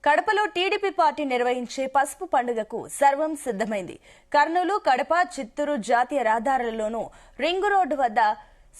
కడపలో TDP party నిర్వహించే పసుపు పండుగకు సర్వం సిద్ధమైంది. కర్నూలు, కడప, చిత్తూరు జాతీయ రహదారులలోనూ రింగు రోడ్డు వద్ద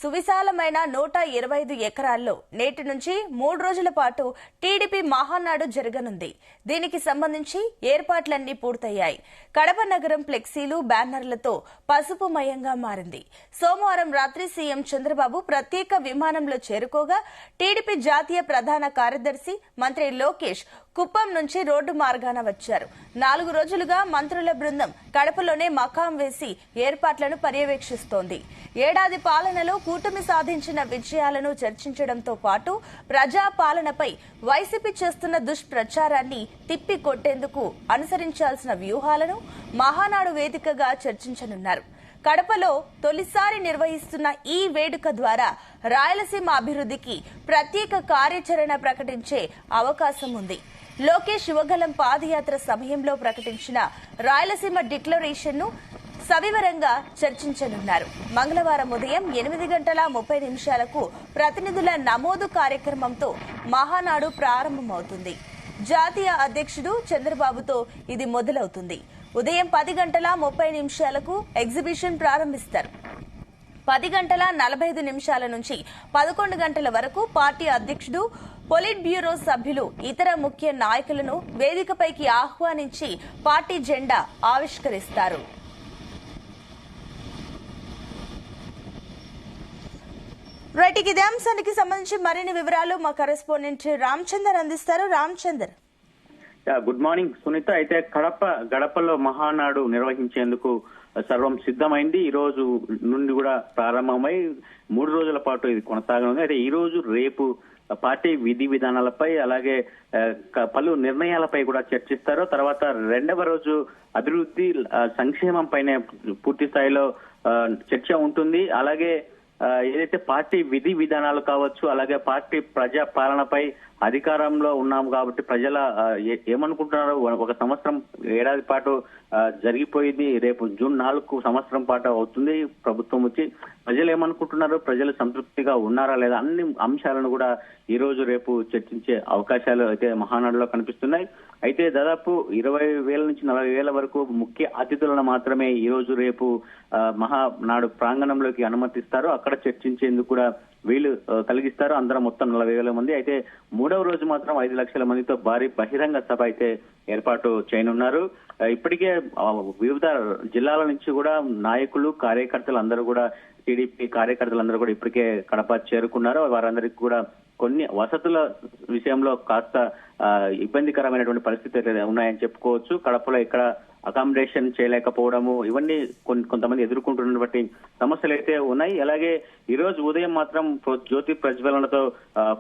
సువిశాలమైన 125 ఎకరాల్లో నేటి నుంచి 3 రోజుల పాటు టీడీపీ మహానాడు జరగనుంది. దీనికి సంబంధించి ఏర్పాట్లన్నీ పూర్తయ్యాయి. కడప నగరం ఫ్లెక్సీలు, బ్యానర్లతో పసుపుమయంగా మారింది. సోమవారం రాత్రి సీఎం చంద్రబాబు ప్రత్యేక విమానంలో చేరుకోగా టీడీపీ జాతీయ ప్రధాన కార్యదర్శి మంత్రి లోకేష్ కుప్పం నుంచి రోడ్డు మార్గాన వచ్చారు. 4 రోజులుగా మంత్రుల బృందం కడపలోనే మకాం వేసి ఏర్పాట్లను పర్యవేక్షిస్తోంది. ఏడాది పాలనలో కూటమి సాధించిన విజయాలను చర్చించడంతో పాటు ప్రజా పాలనపై వైసీపీ చేస్తున్న దుష్ప్రచారాన్ని తిప్పి కొట్టేందుకు అనుసరించాల్సిన వ్యూహాలను మహానాడు వేదికగా చర్చించనున్నారు. కడపలో తొలిసారి నిర్వహిస్తున్న ఈ వేడుక ద్వారా రాయలసీమ అభివృద్ధికి ప్రత్యేక కార్యాచరణ ప్రకటించే అవకాశం ఉంది. లోకేష్ యువగలం పాదయాత్ర సమయంలో ప్రకటించిన రాయలసీమ డిక్లరేషన్ ను సవివరంగా చర్చించనున్నారు. మంగళవారం ఉదయం 8:30 ప్రతినిధుల నమోదు కార్యక్రమంతో మహానాడు ప్రారంభమవుతుంది. జాతీయ అధ్యక్షుడు చంద్రబాబుతో ఇది మొదలవుతుంది. ఉదయం 10:30 ఎగ్జిబిషన్ ప్రారంభిస్తారు. 10:45 నుంచి 11 గంటల వరకు పార్టీ అధ్యక్షుడు, పొలిట్ బ్యూరో సభ్యులు, ఇతర ముఖ్య నాయకులను వేదికపైకి ఆహ్వానించి పార్టీ జెండా ఆవిష్కరిస్తారు. రైట్, ఇదే అంశానికి సంబంధించి మరిన్ని వివరాలు మా కరెస్పాండెంట్ రామచందర్ అందిస్తారు. Ramchander, good morning Sunitha. అయితే గడపలో మహానాడు నిర్వహించేందుకు సర్వం సిద్ధమైంది. ఈ రోజు నుండి కూడా ప్రారంభమై 3 రోజుల పాటు ఇది కొనసాగనుంది. అయితే ఈ రోజు, రేపు పార్టీ విధి విధానాలపై అలాగే పలు నిర్ణయాలపై కూడా చర్చిస్తారు. తర్వాత 2వ రోజు అభివృద్ధి సంక్షేమం పైనే పూర్తి స్థాయిలో చర్చ ఉంటుంది. అలాగే ఏదైతే పార్టీ విధి విధానాలు కావచ్చు, అలాగే పార్టీ ప్రజా పాలనపై అధికారంలో ఉన్నాము కాబట్టి ప్రజల ఏమనుకుంటున్నారో, ఒక సంవత్సరం, ఏడాది పాటు జరిగిపోయింది. రేపు జూన్ 4 సంవత్సరం పాటు అవుతుంది ప్రభుత్వం వచ్చి. ప్రజలు ఏమనుకుంటున్నారు, ప్రజలు సంతృప్తిగా ఉన్నారా లేదా, అన్ని అంశాలను కూడా ఈ రోజు రేపు చర్చించే అవకాశాలు అయితే మహానాడులో కనిపిస్తున్నాయి. అయితే దాదాపు 20,000 నుంచి 40,000 వరకు ముఖ్య అతిథులను మాత్రమే ఈ రోజు రేపు మహానాడు ప్రాంగణంలోకి అనుమతిస్తారు. అక్కడ చర్చించేందుకు కూడా వీలు కలిగిస్తారు. అందరం మొత్తం 40,000 మంది. అయితే 3వ రోజు మాత్రం 5 లక్షల మందితో భారీ బహిరంగ సభ అయితే ఏర్పాటు చేయనున్నారు. ఇప్పటికే వివిధ జిల్లాల నుంచి కూడా నాయకులు, కార్యకర్తలు అందరూ కూడా, టీడీపీ కార్యకర్తలందరూ కూడా ఇప్పటికే కడప చేరుకున్నారు. వారందరికీ కూడా కొన్ని వసతుల విషయంలో కాస్త ఇబ్బందికరమైనటువంటి పరిస్థితులు ఉన్నాయని చెప్పుకోవచ్చు. కడపలో ఇక్కడ అకామిడేషన్ చేయలేకపోవడము, ఇవన్నీ కొంతమంది ఎదుర్కొంటున్నటువంటి సమస్యలు అయితే ఉన్నాయి. అలాగే ఈ రోజు ఉదయం మాత్రం జ్యోతి ప్రజ్వలనతో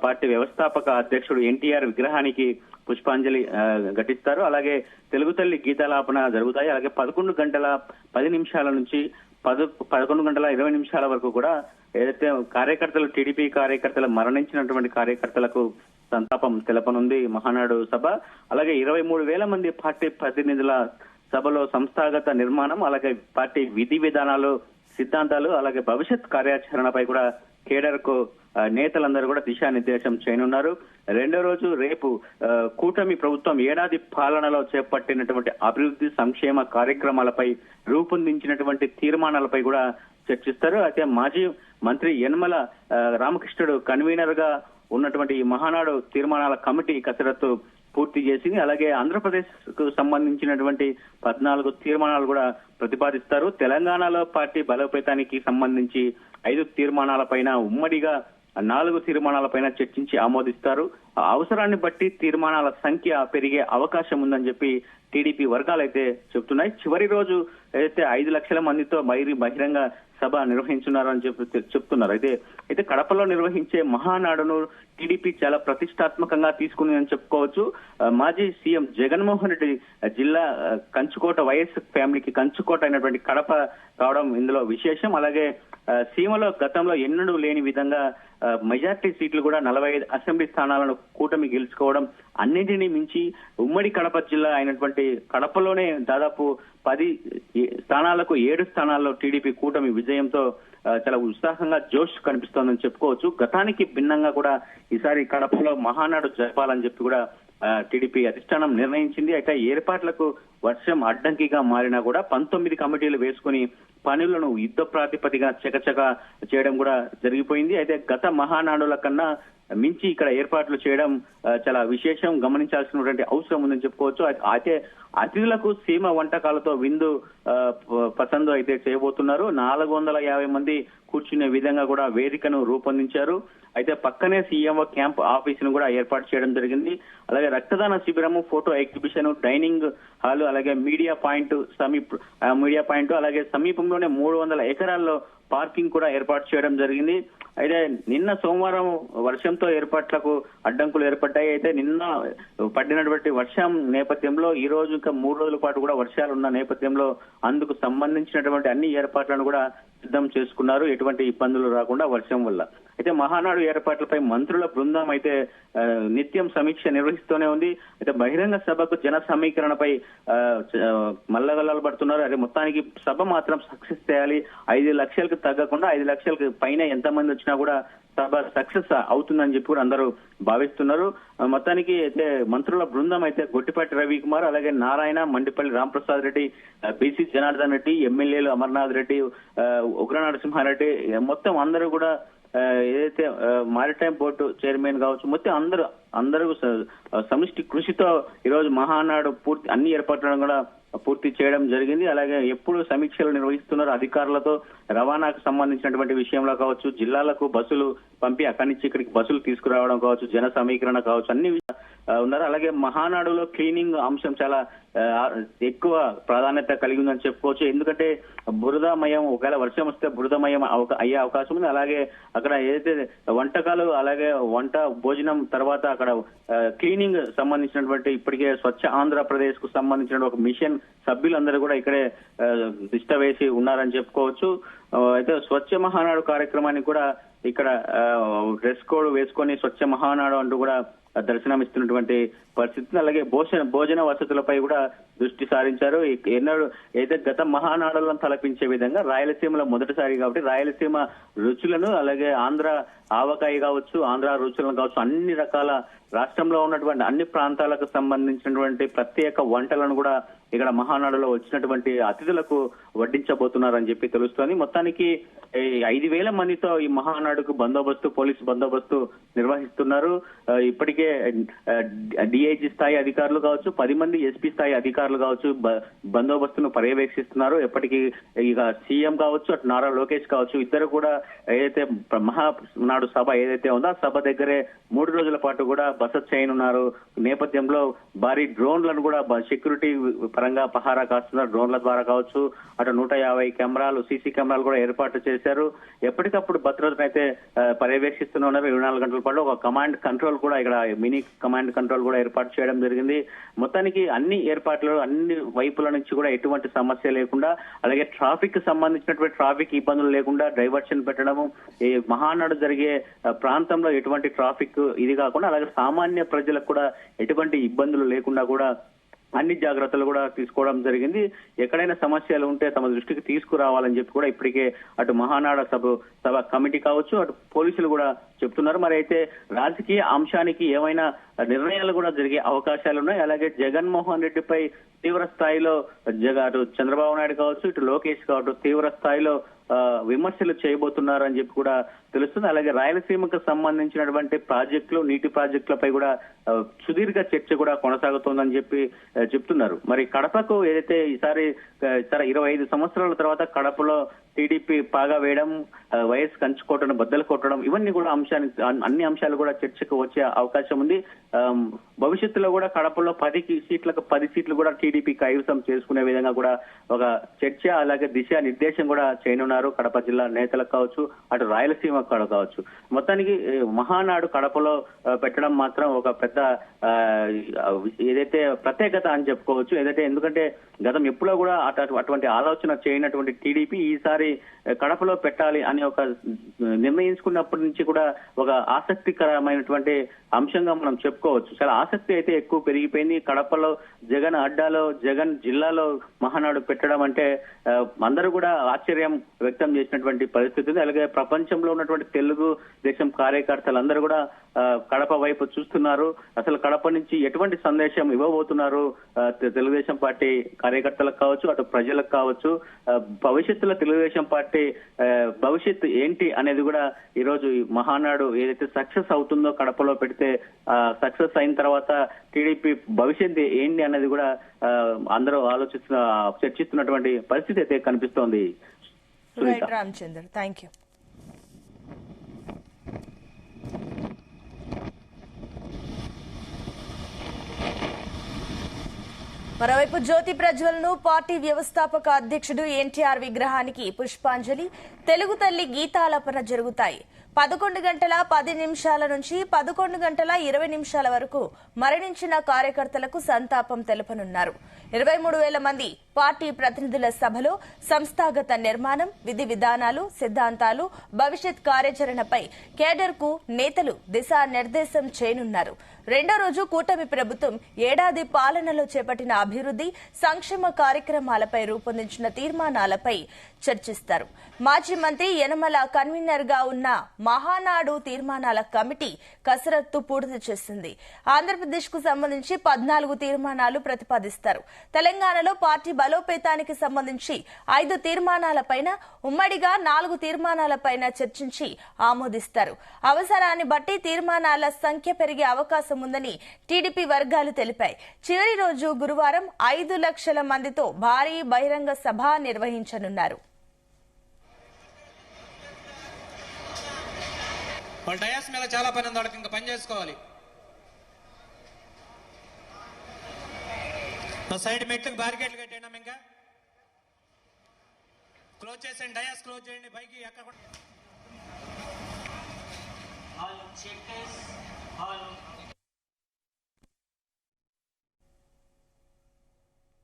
పార్టీ వ్యవస్థాపక అధ్యక్షుడు ఎన్టీఆర్ విగ్రహానికి పుష్పాంజలి ఘటిస్తారు. అలాగే తెలుగు తల్లి గీతాలాపన జరుగుతాయి. అలాగే 11:10 నుంచి 11:20 వరకు కూడా ఏదైతే కార్యకర్తలు, టీడీపీ కార్యకర్తలు, మరణించినటువంటి కార్యకర్తలకు సంతాపం తెలపనుంది మహానాడు సభ. అలాగే 23,000 మంది పార్టీ ప్రతినిధుల సభలో సంస్థాగత నిర్మాణం, అలాగే పార్టీ విధి విధానాలు, సిద్ధాంతాలు, అలాగే భవిష్యత్ కార్యాచరణపై కూడా కేడర్కు నేతలందరూ కూడా దిశానిర్దేశం చేయనున్నారు. 2వ రోజు రేపు కూటమి ప్రభుత్వం ఏడాది పాలనలో చేపట్టినటువంటి అభివృద్ధి సంక్షేమ కార్యక్రమాలపై రూపొందించినటువంటి తీర్మానాలపై కూడా చర్చిస్తారు. అయితే మాజీ మంత్రి యనమల రామకృష్ణుడు కన్వీనర్ గా ఉన్నటువంటి ఈ మహానాడు తీర్మానాల కమిటీ కసరత్తు పూర్తి చేసింది. అలాగే ఆంధ్రప్రదేశ్ కు సంబంధించినటువంటి 14 తీర్మానాలు కూడా ప్రతిపాదిస్తారు. తెలంగాణలో పార్టీ బలోపేతానికి సంబంధించి 5 తీర్మానాలపైన, ఉమ్మడిగా 4 తీర్మానాలపైన చర్చించి ఆమోదిస్తారు. అవసరాన్ని బట్టి తీర్మానాల సంఖ్య పెరిగే అవకాశం ఉందని చెప్పి టీడీపీ వర్గాలు అయితే చెప్తున్నాయి. చివరి రోజు ఏదైతే 5 లక్షల మందితో బహిరంగ సభ నిర్వహించున్నారని చెప్తున్నారు. అయితే కడపలో నిర్వహించే మహానాడును టీడీపీ చాలా ప్రతిష్టాత్మకంగా తీసుకుందని చెప్పుకోవచ్చు. మాజీ సీఎం జగన్మోహన్ రెడ్డి జిల్లా కంచుకోట, వైఎస్ ఫ్యామిలీకి కంచుకోట అయినటువంటి కడప కావడం ఇందులో విశేషం. అలాగే సీమలో గతంలో ఎన్నడూ లేని విధంగా మెజార్టీ సీట్లు కూడా 45 అసెంబ్లీ స్థానాలను కూటమి గెలుచుకోవడం, అన్నింటినీ మించి ఉమ్మడి కడప జిల్లా అయినటువంటి కడపలోనే దాదాపు 10 స్థానాలకు 7 స్థానాల్లో టీడీపీ కూటమి విజయంతో చాలా ఉత్సాహంగా జోష్ కనిపిస్తోందని చెప్పుకోవచ్చు. గతానికి భిన్నంగా కూడా ఈసారి కడపలో మహానాడు జరపాలని చెప్పి కూడా టీడీపీ అధిష్టానం నిర్ణయించింది. అయితే ఏర్పాట్లకు వర్షం అడ్డంకిగా మారినా కూడా 19 కమిటీలు వేసుకుని పనులను యుద్ధ ప్రాతిపదికన చకచక చేయడం కూడా జరిగిపోయింది. అయితే గత మహానాడుల కన్నా మించి ఇక్కడ ఏర్పాట్లు చేయడం చాలా విశేషం, గమనించాల్సినటువంటి అవసరం ఉందని చెప్పుకోవచ్చు. అయితే అతిథులకు సీమ వంటకాలతో విందు పసందు అయితే చేయబోతున్నారు. 450 మంది కూర్చునే విధంగా కూడా వేదికను రూపొందించారు. అయితే పక్కనే సీఎంఓ క్యాంప్ ఆఫీస్ ను కూడా ఏర్పాటు చేయడం జరిగింది. అలాగే రక్తదాన శిబిరము, ఫోటో ఎగ్జిబిషన్, డైనింగ్ హాల్, అలాగే మీడియా పాయింట్ అలాగే సమీపంలోనే 300 ఎకరాల్లో పార్కింగ్ కూడా ఏర్పాటు చేయడం జరిగింది. అయితే నిన్న సోమవారం వర్షంతో ఏర్పాట్లకు అడ్డంకులు ఏర్పడ్డాయి. అయితే నిన్న పడినటువంటి వర్షం నేపథ్యంలో ఈ రోజు ఇంకా 3 రోజుల పాటు కూడా వర్షాలు ఉన్న నేపథ్యంలో అందుకు సంబంధించినటువంటి అన్ని ఏర్పాట్లను కూడా సిద్ధం చేసుకున్నారు, ఎటువంటి ఇబ్బందులు రాకుండా వర్షం వల్ల. అయితే మహానాడు ఏర్పాట్లపై మంత్రుల బృందం అయితే నిత్యం సమీక్ష నిర్వహిస్తూనే ఉంది. అయితే బహిరంగ సభకు జన సమీకరణపై మల్లగల్లాలు పడుతున్నారు. అదే మొత్తానికి సభ మాత్రం సక్సెస్ చేయాలి. 5 లక్షలకు తగ్గకుండా 5 లక్షలకు పైన ఎంతమంది వచ్చినా కూడా సభ సక్సెస్ అవుతుందని చెప్పి కూడా అందరూ భావిస్తున్నారు. మొత్తానికి అయితే మంత్రుల బృందం అయితే గొట్టిపాటి రవికుమార్, అలాగే నారాయణ, మండిపల్లి రాంప్రసాద్ రెడ్డి, బీసీ జనార్దన్ రెడ్డి, ఎమ్మెల్యేలు అమర్నాథ్ రెడ్డి, ఉగ్ర నరసింహారెడ్డి, మొత్తం అందరూ కూడా ఏదైతే మారిటైమ్ బోర్డు చైర్మన్ కావచ్చు, మొత్తం అందరూ సమిష్టి కృషితో ఈరోజు మహానాడు పూర్తి అన్ని ఏర్పాట్లను కూడా పూర్తి చేయడం జరిగింది. అలాగే ఎప్పుడు సమీక్షలు నిర్వహిస్తున్నారు అధికారులతో, రవాణాకు సంబంధించినటువంటి విషయంలో కావచ్చు, జిల్లాలకు బస్సులు పంపి అక్కడి నుంచి ఇక్కడికి బస్సులు తీసుకురావడం కావచ్చు, జన సమీకరణ కావచ్చు, అన్ని ఉన్నారు. అలాగే మహానాడులో క్లీనింగ్ అంశం చాలా ఎక్కువ ప్రాధాన్యత కలిగి ఉందని చెప్పుకోవచ్చు. ఎందుకంటే బురదమయం, ఒకవేళ వర్షం వస్తే బురదమయం అయ్యే అవకాశం ఉంది. అలాగే అక్కడ ఏదైతే వంటకాలు, అలాగే భోజనం తర్వాత అక్కడ క్లీనింగ్ సంబంధించినటువంటి ఇప్పటికే స్వచ్ఛ ఆంధ్రప్రదేశ్ కు సంబంధించిన ఒక మిషన్ సభ్యులందరూ కూడా ఇక్కడే దిష్ట వేసి ఉన్నారని చెప్పుకోవచ్చు. అయితే స్వచ్ఛ మహానాడు కార్యక్రమాన్ని కూడా ఇక్కడ డ్రెస్ కోడ్ వేసుకొని స్వచ్ఛ మహానాడు అంటూ కూడా దర్శనమిస్తున్నటువంటి పరిస్థితి. అలాగే భోజన వసతులపై కూడా దృష్టి సారించారు. ఎన్నడూ అయితే గత మహానాడులను తలపించే విధంగా రాయలసీమలో మొదటిసారి కాబట్టి రాయలసీమ రుచులను, అలాగే ఆంధ్ర ఆవకాయ కావచ్చు, ఆంధ్ర రుచులను కావచ్చు, అన్ని రకాల రాష్ట్రంలో ఉన్నటువంటి అన్ని ప్రాంతాలకు సంబంధించినటువంటి ప్రత్యేక వంటలను కూడా ఇక్కడ మహానాడులో వచ్చినటువంటి అతిథులకు వడ్డించబోతున్నారని చెప్పి తెలుస్తోంది. మొత్తానికి 5,000 మందితో ఈ మహానాడుకు పోలీసు బందోబస్తు నిర్వహిస్తున్నారు. ఇప్పటికే డిఐజీ స్థాయి అధికారులు కావచ్చు, 10 మంది ఎస్పీ స్థాయి అధికారులు కావచ్చు బందోబస్తును పర్యవేక్షిస్తున్నారు. ఎప్పటికీ ఇక సీఎం కావచ్చు, అటు నారా లోకేష్ కావచ్చు, ఇద్దరు కూడా ఏదైతే మహానాడు సభ ఏదైతే ఉందో ఆ సభ దగ్గరే 3 రోజుల పాటు కూడా బస చేయనున్నారు. నేపథ్యంలో భారీ డ్రోన్లను కూడా సెక్యూరిటీ పరంగా పహారా కాస్తున్నారు. డ్రోన్ల ద్వారా కావచ్చు, అటు 150 కెమెరాలు, సీసీ కెమెరాలు కూడా ఏర్పాటు చేశారు. ఎప్పటికప్పుడు భద్రతను అయితే పర్యవేక్షిస్తున్నారు. 24 గంటల పాటు ఒక కమాండ్ కంట్రోల్ కూడా ఇక్కడ మినీ కమాండ్ కంట్రోల్ కూడా ఏర్పాటు చేయడం జరిగింది. మొత్తానికి అన్ని ఏర్పాట్లు అన్ని వైపుల నుంచి కూడా ఎటువంటి సమస్య లేకుండా, అలాగే ట్రాఫిక్ సంబంధించినటువంటి ట్రాఫిక్ ఇబ్బందులు లేకుండా డైవర్షన్ పెట్టడము, ఈ మహానాడు జరిగే ప్రాంతంలో ఎటువంటి ట్రాఫిక్ ఇది కాకుండా, అలాగే సామాన్య ప్రజలకు కూడా ఎటువంటి ఇబ్బందులు లేకుండా కూడా అన్ని జాగ్రత్తలు కూడా తీసుకోవడం జరిగింది. ఎక్కడైనా సమస్యలు ఉంటే తమ దృష్టికి తీసుకురావాలని చెప్పి కూడా ఇప్పటికే అటు మహానాడు సభ కమిటీ కావచ్చు, అటు పోలీసులు కూడా చెప్తున్నారు. మరి అయితే రాజకీయ అంశానికి ఏమైనా నిర్ణయాలు కూడా జరిగే అవకాశాలు ఉన్నాయి. అలాగే జగన్మోహన్ రెడ్డిపై తీవ్ర స్థాయిలో అటు చంద్రబాబు నాయుడు కావచ్చు, ఇటు లోకేష్ కావచ్చు తీవ్ర స్థాయిలో విమర్శలు చేయబోతున్నారు అని చెప్పి కూడా తెలుస్తుంది. అలాగే రాయలసీమకు సంబంధించినటువంటి ప్రాజెక్టులు, నీటి ప్రాజెక్టులపై కూడా సుదీర్ఘ చర్చ కూడా కొనసాగుతోందని చెప్పి చెప్తున్నారు. మరి కడపకు ఏదైతే ఈసారి 25 సంవత్సరాల తర్వాత కడపలో టీడీపీ పాగా వేయడం, వైఎస్ కంచుకోవడం, బద్దలు కొట్టడం, ఇవన్నీ కూడా అన్ని అంశాలు కూడా చర్చకు వచ్చే అవకాశం ఉంది. భవిష్యత్తులో కూడా కడపలో 10 సీట్లు కూడా టీడీపీ కైవసం చేసుకునే విధంగా కూడా ఒక చర్చ, అలాగే దిశా నిర్దేశం కూడా చేయనున్నారు కడప జిల్లా నేతలకు కావచ్చు, అటు రాయలసీమ కావచ్చు. మొత్తానికి మహానాడు కడపలో పెట్టడం మాత్రం ఒక పెద్ద ఏదైతే ప్రత్యేకత అని చెప్పుకోవచ్చు. ఏదైతే ఎందుకంటే గతం ఎప్పుడో కూడా అటువంటి ఆలోచన చేయనటువంటి టీడీపీ ఈసారి కడపలో పెట్టాలి అని ఒక నిర్ణయించుకున్నప్పటి నుంచి కూడా ఒక ఆసక్తికరమైనటువంటి అంశంగా మనం చెప్పుకోవచ్చు. చాలా ఆసక్తి అయితే ఎక్కువ పెరిగిపోయింది. కడపలో జగన్ అడ్డాలో, జగన్ జిల్లాలో మహానాడు పెట్టడం అంటే అందరూ కూడా ఆశ్చర్యం వ్యక్తం చేసినటువంటి పరిస్థితి ఉంది. అలాగే ప్రపంచంలో ఉన్నటువంటి తెలుగు దేశం కార్యకర్తలందరూ కూడా కడప వైపు చూస్తున్నారు. అసలు కడప నుంచి ఎటువంటి సందేశం ఇవ్వబోతున్నారు తెలుగుదేశం పార్టీ కార్యకర్తలకు కావచ్చు, అటు ప్రజలకు కావచ్చు, భవిష్యత్తులో తెలుగుదేశం పార్టీ భవిష్యత్తు ఏంటి అనేది కూడా ఈ రోజు మహానాడు ఏదైతే సక్సెస్ అవుతుందో కడపలో పెడితే సక్సెస్ అయిన తర్వాత టీడీపీ భవిష్యత్తు ఏంటి అనేది కూడా అందరూ చర్చిస్తున్నటువంటి పరిస్థితి అయితే కనిపిస్తోంది. Ramachandra, thank you. మరోవైపు జ్యోతి ప్రజ్వల్ను పార్టీ వ్యవస్థాపక అధ్యక్షుడు ఎన్టీఆర్ విగ్రహానికి పుష్పాంజలి, తెలుగు తల్లి గీతాలాపన జరుగుతాయి. 11:10 నుంచి 11:20 వరకు మరణించిన కార్యకర్తలకు సంతాపం తెలపనున్నారు. 23,000 మంది పార్టీ ప్రతినిధుల సభలో సంస్థాగత నిర్మాణం, విధి విధానాలు, సిద్ధాంతాలు, భవిష్యత్ కార్యాచరణపై కేడర్కు నేతలు దిశానిర్దేశం చేయనున్నారు. రెండో రోజు కూటమి ప్రభుత్వం ఏడాది పాలనలో చేపట్టిన అభివృద్ధి, సంక్షేమ కార్యక్రమాలపై రూపొందించిన తీర్మానాలపై చర్చిస్తారు. మాజీ మంత్రి యనమల కన్వీనర్ గా ఉన్న మహానాడు తీర్మానాల కమిటీ కసరత్తు పూర్తి చేసింది. ఆంధ్రప్రదేశ్ కు సంబంధించి 14 తీర్మానాలు ప్రతిపాదిస్తారు. తెలంగాణలో పార్టీ బలోపేతానికి సంబంధించి 5 తీర్మానాలపైన, ఉమ్మడిగా 4 తీర్మానాలపైన చర్చించి ఆమోదిస్తారు. అవసరాన్ని బట్టి తీర్మానాల సంఖ్య పెరిగే అవకాశం ఉందని టీడీపీ వర్గాలు తెలిపాయి. చివరి రోజు గురువారం 5 లక్షల మందితో భారీ బహిరంగ సభ నిర్వహించనున్నారు. వాళ్ళ డయాస్ మీద చాలా పని ఉంది, వాళ్ళకి ఇంకా పని చేసుకోవాలి. సైడ్ మెట్లకు బ్యారికేడ్లు కట్టేయండి, ఇంకా క్లోజ్ చేసేయండి, డయాస్ క్లోజ్ చేయండి. పైకి ఎక్కడ